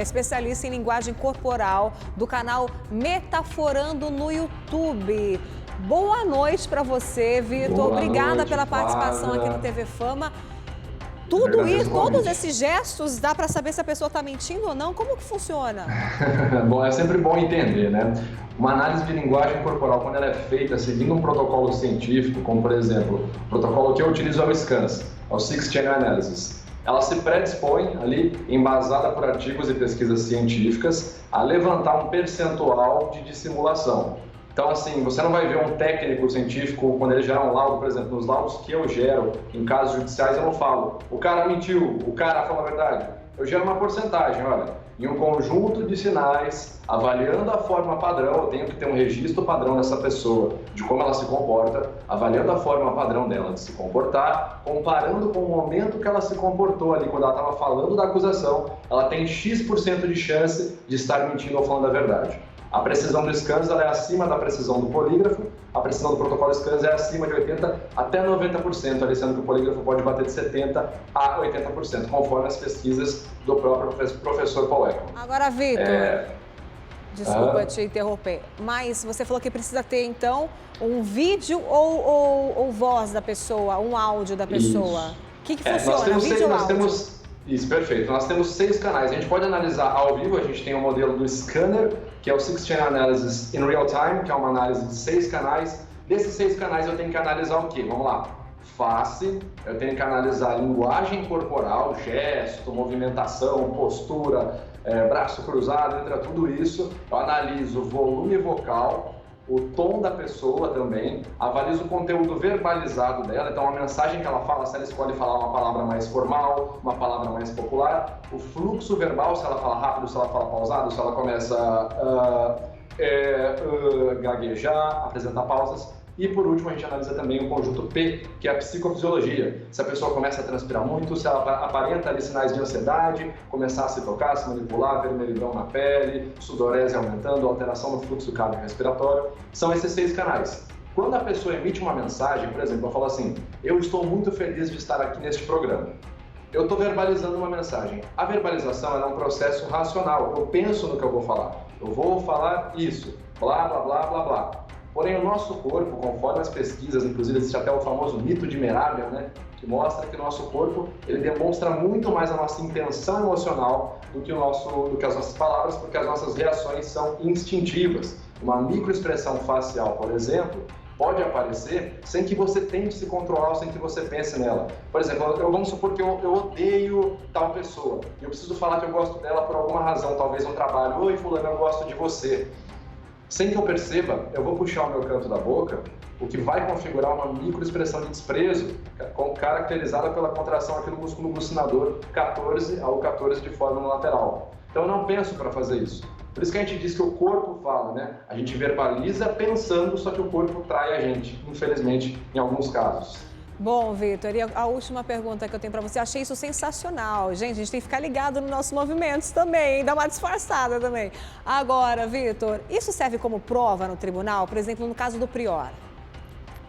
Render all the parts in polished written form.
Especialista em linguagem corporal do canal Metaforando no YouTube. Boa noite para você, Vitor. Obrigada pela participação aqui no TV Fama. Tudo isso, todos esses gestos, dá para saber se a pessoa está mentindo ou não? Como que funciona? Bom, é sempre bom entender, né? Uma análise de linguagem corporal, quando ela é feita seguindo um protocolo científico, como por exemplo, o protocolo que eu utilizo é o SCANS, é o Six Channel Analysis. Ela se predispõe ali, embasada por artigos e pesquisas científicas, a levantar um percentual de dissimulação. Então, assim, você não vai ver um técnico científico, quando ele gera um laudo, por exemplo, nos laudos que eu gero, em casos judiciais, eu não falo, o cara mentiu, o cara falou a verdade. Eu gero uma porcentagem, olha, em um conjunto de sinais, avaliando a forma padrão, eu tenho que ter um registro padrão dessa pessoa, de como ela se comporta, avaliando a forma padrão dela de se comportar, comparando com o momento que ela se comportou ali, quando ela estava falando da acusação, ela tem X% de chance de estar mentindo ou falando a verdade. A precisão do SCANS ela é acima da precisão do polígrafo, a precisão do protocolo SCANS é acima de 80% até 90%, ali sendo que o polígrafo pode bater de 70% a 80%, conforme as pesquisas do próprio professor Paul Ekman. Agora, Vitor, desculpa te interromper, mas você falou que precisa ter, então, um vídeo ou voz da pessoa, um áudio da pessoa? O que funciona, vídeo ou áudio? Isso, perfeito. Nós temos 6 canais. A gente pode analisar ao vivo, a gente tem o modelo do Scanner, que é o Six Channel Analysis in Real Time, que é uma análise de 6 canais. Desses 6 canais eu tenho que analisar o quê? Vamos lá. Face, eu tenho que analisar linguagem corporal, gesto, movimentação, postura, braço cruzado, entre tudo isso. Eu analiso volume vocal, o tom da pessoa também, avalizo o conteúdo verbalizado dela, então a mensagem que ela fala, se ela escolhe falar uma palavra mais formal, uma palavra mais popular, o fluxo verbal, se ela fala rápido, se ela fala pausado, se ela começa a gaguejar, apresentar pausas. E por último, a gente analisa também o conjunto P, que é a psicofisiologia. Se a pessoa começa a transpirar muito, se ela aparenta ali sinais de ansiedade, começar a se tocar, se manipular, vermelhidão na pele, sudorese aumentando, alteração no fluxo cardiorrespiratório. São esses 6 canais. Quando a pessoa emite uma mensagem, por exemplo, eu falo assim, eu estou muito feliz de estar aqui neste programa. Eu estou verbalizando uma mensagem. A verbalização é um processo racional. Eu penso no que eu vou falar. Eu vou falar isso, blá, blá, blá, blá, blá. Porém, o nosso corpo, conforme as pesquisas, inclusive existe até o famoso mito de Merabel, né, que mostra que o nosso corpo ele demonstra muito mais a nossa intenção emocional do que as nossas palavras, porque as nossas reações são instintivas. Uma microexpressão facial, por exemplo, pode aparecer sem que você tente se controlar ou sem que você pense nela. Por exemplo, vamos supor que eu odeio tal pessoa e eu preciso falar que eu gosto dela por alguma razão, talvez no trabalho. Oi, fulano, eu gosto de você. Sem que eu perceba, eu vou puxar o meu canto da boca, o que vai configurar uma microexpressão de desprezo, caracterizada pela contração aqui no músculo glucinador 14 ao 14 de forma lateral. Então eu não penso para fazer isso. Por isso que a gente diz que o corpo fala, né? A gente verbaliza pensando, só que o corpo trai a gente, infelizmente, em alguns casos. Bom, Vitor, e a última pergunta que eu tenho para você, achei isso sensacional. Gente, a gente tem que ficar ligado nos nossos movimentos também, dar uma disfarçada também. Agora, Vitor, isso serve como prova no tribunal, por exemplo, no caso do Prior?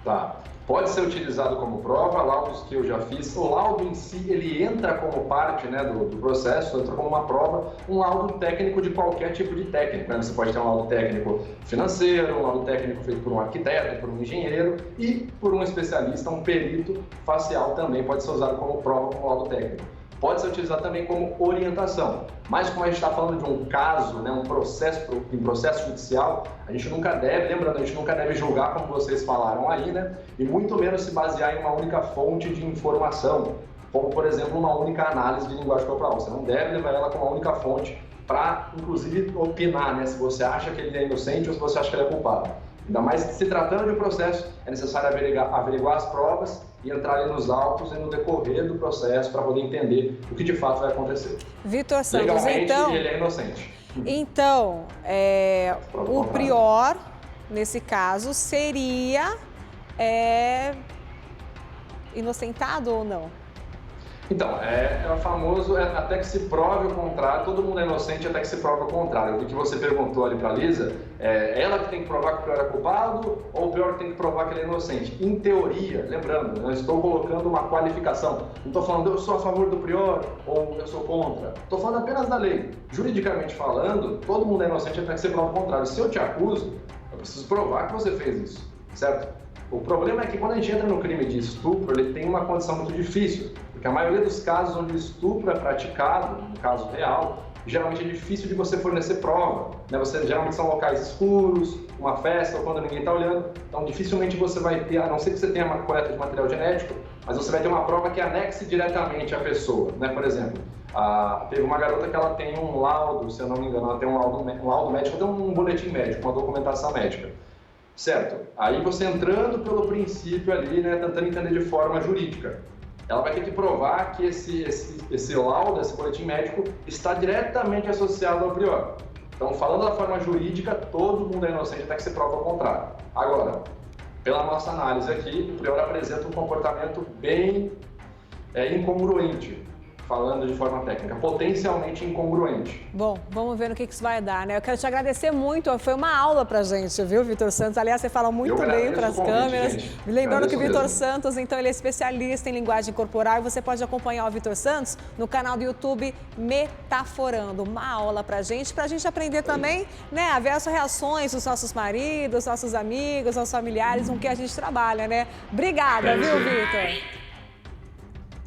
Tá. Pode ser utilizado como prova, laudos que eu já fiz. O laudo em si, ele entra como parte, né, do processo, entra como uma prova, um laudo técnico de qualquer tipo de técnico, né? Você pode ter um laudo técnico financeiro, um laudo técnico feito por um arquiteto, por um engenheiro e por um especialista, um perito facial também pode ser usado como prova, como laudo técnico. Pode ser utilizado também como orientação, mas como a gente está falando de um caso, né, um processo judicial, a gente nunca deve, lembrando, a gente nunca deve julgar como vocês falaram aí, né, e muito menos se basear em uma única fonte de informação, como por exemplo uma única análise de linguagem corporal. Você não deve levar ela como uma única fonte para, inclusive, opinar, né, se você acha que ele é inocente ou se você acha que ele é culpado. Ainda mais que se tratando de um processo, é necessário averiguar as provas e entrar ali nos autos e no decorrer do processo para poder entender o que de fato vai acontecer. Vitor Santos, legalmente, então, ele é inocente. Então, o Prior, nesse caso, seria inocentado ou não? Então, é o famoso até que se prove o contrário, todo mundo é inocente até que se prove o contrário. O que você perguntou ali para a Lisa, é ela que tem que provar que o pior é culpado ou o pior que tem que provar que ele é inocente? Em teoria, lembrando, eu estou colocando uma qualificação, não estou falando eu sou a favor do prior ou eu sou contra, estou falando apenas da lei. Juridicamente falando, todo mundo é inocente até que se prove o contrário. Se eu te acuso, eu preciso provar que você fez isso, certo? O problema é que quando a gente entra no crime de estupro, ele tem uma condição muito difícil, porque a maioria dos casos onde o estupro é praticado, no caso real, geralmente é difícil de você fornecer prova, né? Geralmente são locais escuros, uma festa ou quando ninguém está olhando, então dificilmente você vai ter, a não ser que você tenha uma coleta de material genético, mas você vai ter uma prova que anexe diretamente à pessoa, né? Por exemplo, teve uma garota que ela tem um laudo, se eu não me engano, ela tem um laudo médico, tem um boletim médico, uma documentação médica. Certo? Aí você entrando pelo princípio ali, né, tentando entender de forma jurídica. Ela vai ter que provar que esse laudo, esse boletim médico, está diretamente associado ao prior. Então, falando da forma jurídica, todo mundo é inocente até que se prova o contrário. Agora, pela nossa análise aqui, o prior apresenta um comportamento bem incongruente. Falando de forma técnica, potencialmente incongruente. Bom, vamos ver no que isso vai dar, né? Eu quero te agradecer muito, foi uma aula pra gente, viu, Vitor Santos? Aliás, você fala muito bem para as câmeras. Gente. Lembrando que o Vitor Santos, então, ele é especialista em linguagem corporal e você pode acompanhar o Vitor Santos no canal do YouTube Metaforando. Uma aula pra gente aprender também, né, a ver as reações dos nossos maridos, nossos amigos, nossos familiares com que a gente trabalha, né? Obrigada, viu, Vitor?